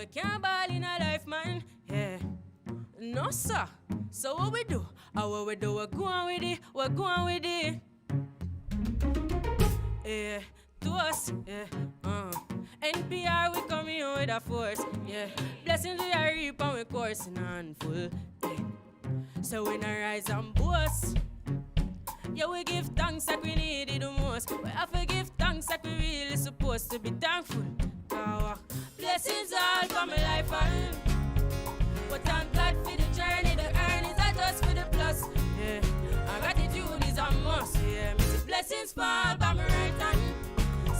we can't ball in a life, man. Yeah. No, sir. So what we do? What we do? We're going with it. We're going with it. Yeah. To us. Yeah. NPR, we coming in with a force. Yeah. Blessings we are reap and we coursing on full. Yeah. So we not rise and boast. Yeah, we give thanks like we need it the most. We have to give thanks like we really supposed to be thankful. Blessings all for my life and but thank God for the journey, the earnings are just for the plus. Yeah, and gratitude is a must. Yeah, me see blessings fall by my right hand.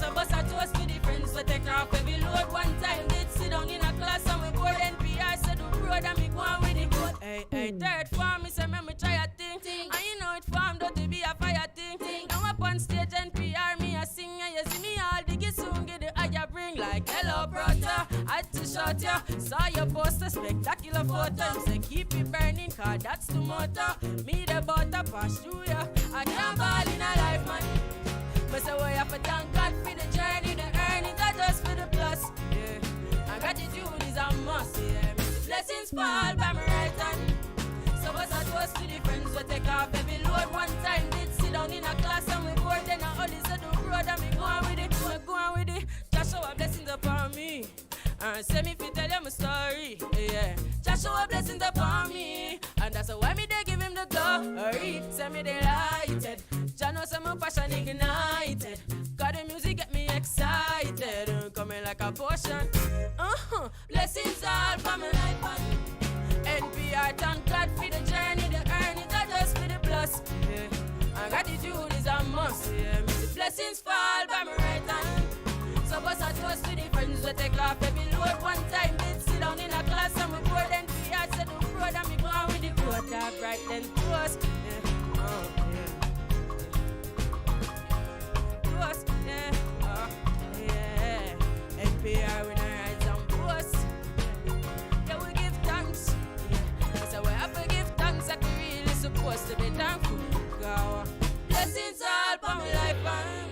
So bust a toast to the friends we take off every load. One time did sit down in a class and we board NPR said the road and me go on with the code. Hey, third form, me say me try a thing. And you know it formed out to be a fire thing. Now up on stage NPR, me a sing and you see me all diggy soon get the higher bring like hello brother. I had to shout ya, saw your poster, spectacular photo. Say keep it burning, cause that's the motto. Me the butter pass through ya. I can't ball in a life, man. But so we have to thank God for the journey, the earnings are just for the plus. Yeah, and gratitude is a must. Yeah, blessings fall by my right hand. So what's a toast to the friends we take off every load. One time did sit down in a class and we board. Then I only said the road and me going with it. We going with it. Just show a blessings upon me. And say me fi tell you my story. Yeah, just show a blessings upon me. And that's why me they give him the glory. Say me they lighted. Jah know say my passion ignited. Cause the music get me excited. Coming like a potion. Blessings all for my life and NPR, thank God for the journey, the earnings are just for the plus. Yeah, and gratitude is a must. Yeah, me see blessings fall by my right hand. So bust a toast to the friends we take off every load. One time did sit down in a class and we board NPR said the road and me go on with the code. Talk right then to us. Yeah, to us. Yeah, yeah. NPR we not rise and boast. Yeah, we give thanks. Yeah, so we have to give thanks like we really supposed to be thankful. God, blessings all for my life and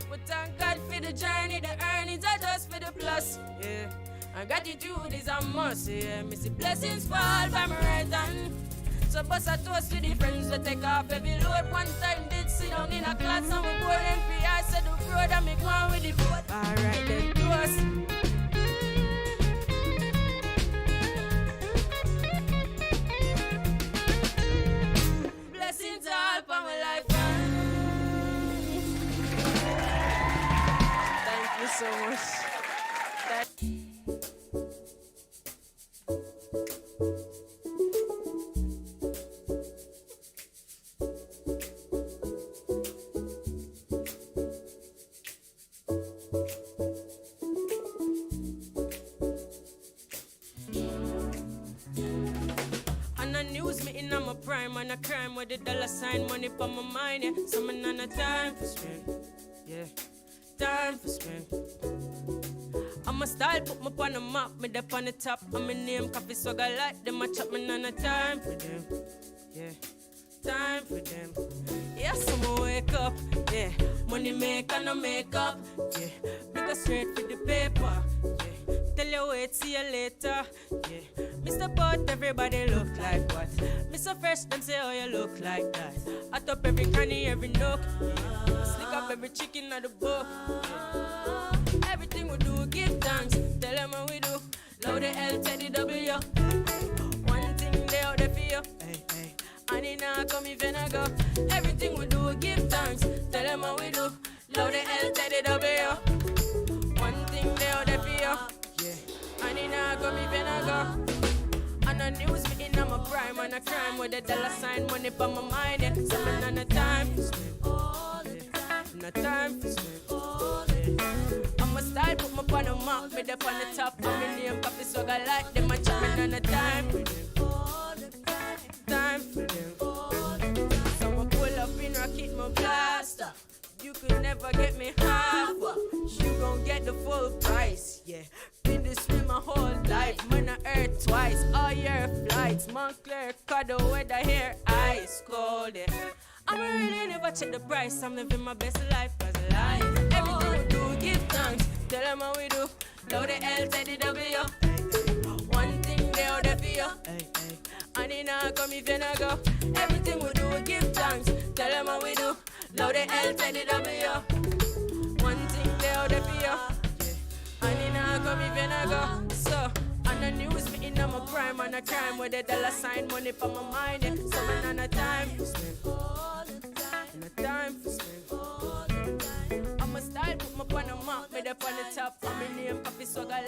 but thank God for the journey, the earnings are just for the plus. Yeah, and gratitude is a must. Yeah, me see blessings fall by my right hand. So bust a toast to the friends we take off every load. One time did sit down in a class and we board NPR said the road and me go on with the boat. Alright then, toast. Blessings all for my life. Thank you so much. Man a crime with the dollar sign, money for my mind, yeah. Some man on a time for spend, yeah, time for spend. I'm a style, put me on the map, me up on the top. I'm a name, coffee swagger like them, I chop me on a time for them, yeah, time for them. Yeah, some wake up, yeah, money make and no make up, yeah, bring us straight for the paper, yeah, tell you wait, see you later, yeah. Mr. Pot, everybody look like what? Mr. Fresh, them say, oh, you look like that. I top every cranny, every nook. Yeah. Slick up every chicken at the book. Yeah. Everything we do, give thanks. Tell them what we do. Load the L, Teddy W. One thing they out there for you. Hey, hey. And it now come if you not go. Everything we do, give thanks. Tell them what we do. Load the L, Teddy W. One thing they out there for you. Yeah. And it now come if you not go. And the news me in on my prime and a crime with a dollar sign, money for my mind. Yeah. So me not no time for spend. No time for spend. I'm a style, put me on the map, me up on the top. I'm in name, coffee swagger like them. I chop me no time for them. Time for them. So I pull up in rocket my blaster. You could never get me half. You gon' get the full price, yeah. Been this way my whole life. Man, I earth twice. All year flights. Montclair, cause the weather here ice cold, yeah. I'm really never check the price. I'm living my best life as a life. Everything we do, give thanks. Tell them how we do. Load the L, take the W. One thing they out there for you. And it not come if you not go. Everything we do, we give thanks. Tell them how we do. Load the L, take the W. One thing they out there for you. And it not come if you not go. So, on the news, me in my prime and a crime with the dollar sign money for my mind. Yeah. So, man, on a time for spend. And a time for spend. I'm a style, put my on the map, made up on the top. For me name, Papi Swagger